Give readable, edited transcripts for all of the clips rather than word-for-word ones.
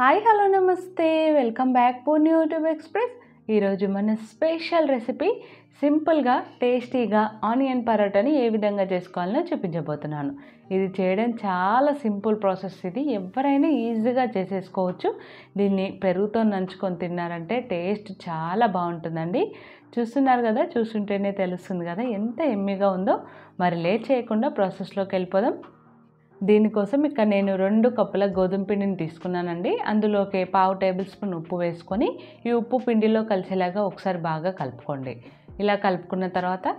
Hi hello నమస్తే welcome back Purni YouTube express. ఈరోజు మన స్పెషల్ రెసిపీ సింపుల్గా టేస్టీగా ఆనియన్ పరోటాని ఏ విధంగా చేసుకోవాలో చూపించబోతున్నాను. ఇది చేయడం చాలా సింపుల్ ప్రాసెస్. ఇది ఎవరైనా ఈజీగా చేసేసుకోవచ్చు. దీన్ని పెరుగుతో నంచుకొని తిన్నారంటే టేస్ట్ చాలా బాగుంటుందండి. చూస్తున్నారు కదా, చూస్తుంటేనే తెలుస్తుంది కదా ఎంత ఎమ్మిగా ఉందో. మరి లేట్ చేయకుండా ప్రాసెస్లోకి వెళ్ళిపోదాం. దీనికోసం ఇక్కడ నేను 2 కప్పుల గోధుమ పిండిని తీసుకున్నానండి. అందులోకి 1/2 టేబుల్ స్పూన్ ఉప్పు వేసుకొని ఈ ఉప్పు పిండిలో కలిసేలాగా ఒకసారి బాగా కలుపుకోండి. ఇలా కలుపుకున్న తర్వాత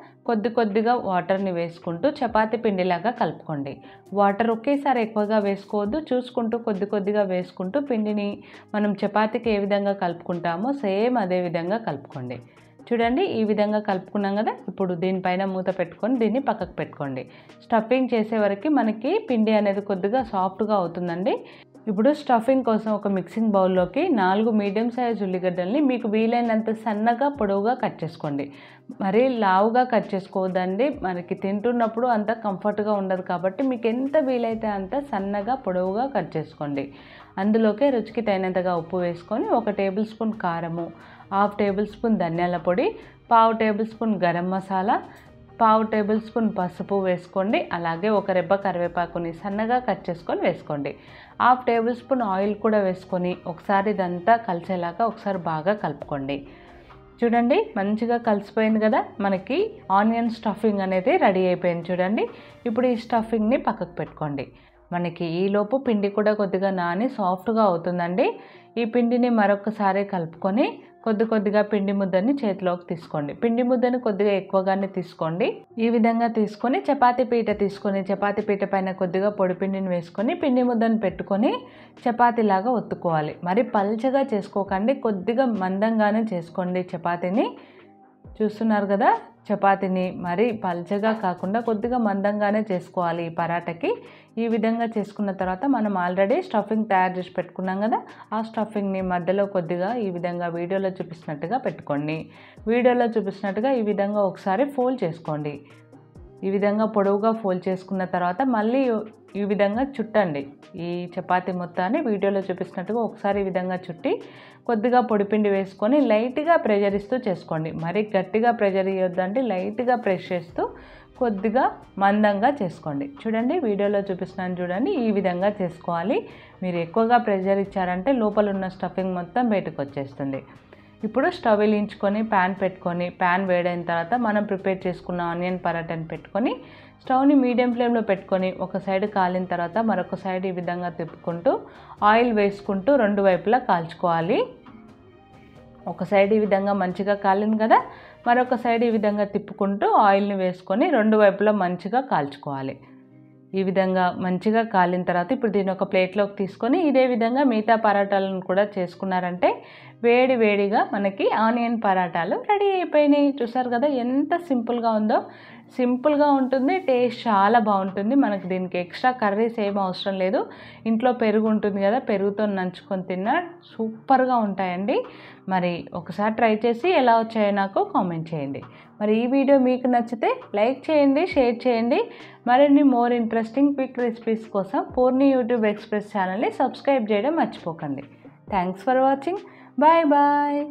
కొద్దిగా వాటర్ని వేసుకుంటూ చపాతీ పిండిలాగా కలుపుకోండి. వాటర్ ఒకేసారి ఎక్కువగా వేసుకోవద్దు, చూసుకుంటూ కొద్దిగా వేసుకుంటూ పిండిని మనం చపాతీకి ఏ విధంగా కలుపుకుంటామో సేమ్ అదే విధంగా కలుపుకోండి. చూడండి, ఈ విధంగా కలుపుకున్నాం కదా. ఇప్పుడు దీనిపైన మూత పెట్టుకొని దీన్ని పక్కకు పెట్టుకోండి. స్టఫింగ్ చేసే వరకు మనకి పిండి అనేది కొద్దిగా సాఫ్ట్గా అవుతుందండి. ఇప్పుడు స్టఫింగ్ కోసం ఒక మిక్సింగ్ బౌల్లోకి 4 మీడియం సైజ్ ఉల్లిగడ్డల్ని మీకు వీలైనంత సన్నగా పొడవుగా కట్ చేసుకోండి. మరీ లావుగా కట్ చేసుకోవద్దండి, మనకి తింటున్నప్పుడు అంత కంఫర్ట్గా ఉండదు. కాబట్టి మీకు ఎంత వీలైతే అంత సన్నగా పొడవుగా కట్ చేసుకోండి. అందులోకి రుచికి తగినంతగా ఉప్పు వేసుకొని 1 టేబుల్ స్పూన్ కారము, 1/2 టేబుల్ స్పూన్ ధనియాల పొడి, 1/2 table spoon garam masala, 1/2 table spoon పసుపు వేసుకోండి. అలాగే 1 రెబ్బ కరివేపాకుని సన్నగా కట్ చేసుకొని వేసుకోండి. 1/2 టేబుల్ స్పూన్ ఆయిల్ కూడా వేసుకొని ఒకసారి ఇదంతా కలిసేలాగా ఒకసారి బాగా కలుపుకోండి. చూడండి, మంచిగా కలిసిపోయింది కదా. మనకి ఆనియన్ స్టఫింగ్ అనేది రెడీ అయిపోయింది. చూడండి, ఇప్పుడు ఈ స్టఫింగ్ని పక్కకు పెట్టుకోండి. మనకి ఈలోపు పిండి కూడా కొద్దిగా నాని సాఫ్ట్గా అవుతుందండి. ఈ పిండిని మరొకసారి కలుపుకొని కొద్దిగా పిండి ముద్దని చేతిలోకి తీసుకోండి. పిండి ముద్దని కొద్దిగా ఎక్కువగానే తీసుకోండి. ఈ విధంగా తీసుకొని చపాతీ పీట పైన కొద్దిగా పొడి పిండిని వేసుకొని పిండి ముద్దని పెట్టుకొని చపాతీలాగా ఒత్తుకోవాలి. మరి పల్చగా చేసుకోకండి, కొద్దిగా మందంగానే చేసుకోండి చపాతీని. చూస్తున్నారు కదా, చపాతీని మరీ పల్చగా కాకుండా కొద్దిగా మందంగానే చేసుకోవాలి ఈ పరాటాకి. ఈ విధంగా చేసుకున్న తర్వాత మనం ఆల్రెడీ స్టఫింగ్ తయారు చేసి పెట్టుకున్నాం కదా, ఆ స్టఫింగ్ని మధ్యలో కొద్దిగా ఈ విధంగా వీడియోలో చూపిస్తున్నట్టుగా పెట్టుకోండి. వీడియోలో చూపిస్తున్నట్టుగా ఈ విధంగా ఒకసారి ఫోల్డ్ చేసుకోండి. ఈ విధంగా పొడవుగా ఫోల్డ్ చేసుకున్న తర్వాత మళ్ళీ ఈ విధంగా చుట్టండి. ఈ చపాతీ మొత్తాన్ని వీడియోలో చూపిస్తున్నట్టుగా ఒకసారి ఈ విధంగా చుట్టి కొద్దిగా పొడిపిండి వేసుకొని లైట్గా ప్రెషర్ ఇస్తూ చేసుకోండి. మరీ గట్టిగా ప్రెషర్ ఇవ్వద్దండి, లైట్గా ప్రెస్ చేస్తూ కొద్దిగా మందంగా చేసుకోండి. చూడండి, వీడియోలో చూపిస్తున్నాను చూడండి, ఈ విధంగా చేసుకోవాలి. మీరు ఎక్కువగా ప్రెషర్ ఇచ్చారంటే లోపల ఉన్న స్టఫింగ్ మొత్తం బయటకు వచ్చేస్తుంది. ఇప్పుడు స్టవ్ వెలిగించుకొని ప్యాన్ పెట్టుకొని ప్యాన్ వేడైన తర్వాత మనం ప్రిపేర్ చేసుకున్న ఆనియన్ పరాటాని పెట్టుకొని స్టవ్ని మీడియం ఫ్లేమ్లో పెట్టుకొని ఒక సైడ్ కాలిన తర్వాత మరొక సైడ్ ఈ విధంగా తిప్పుకుంటూ ఆయిల్ వేసుకుంటూ 2 వైపులా కాల్చుకోవాలి. ఒక సైడ్ ఈ విధంగా మంచిగా కాలింది కదా, మరొక సైడ్ ఈ విధంగా తిప్పుకుంటూ ఆయిల్ని వేసుకొని 2 వైపులా మంచిగా కాల్చుకోవాలి. ఈ విధంగా మంచిగా కాలిన తర్వాత ఇప్పుడు దీన్ని ఒక ప్లేట్లోకి తీసుకొని ఇదే విధంగా మిగతా పరాటాలను కూడా చేసుకున్నారంటే వేడిగా మనకి ఆనియన్ పరాటాలు రెడీ అయిపోయినాయి. చూసారు కదా ఎంత సింపుల్గా ఉందో. సింపుల్గా ఉంటుంది, టేస్ట్ చాలా బాగుంటుంది. మనకు దీనికి ఎక్స్ట్రా కర్రీస్ ఏం అవసరం లేదు. ఇంట్లో పెరుగు ఉంటుంది కదా, పెరుగుతో నంచుకొని తిన్నా సూపర్గా ఉంటాయండి. మరి ఒకసారి ట్రై చేసి ఎలా వచ్చాయో నాకు కామెంట్ చేయండి. మరి ఈ వీడియో మీకు నచ్చితే లైక్ చేయండి, షేర్ చేయండి. మరిన్ని మోర్ ఇంట్రెస్టింగ్ క్విక్ రెసిపీస్ కోసం పూర్ణి యూట్యూబ్ ఎక్స్ప్రెస్ ఛానల్ని సబ్స్క్రైబ్ చేయడం మర్చిపోకండి. Thanks for watching. Bye bye.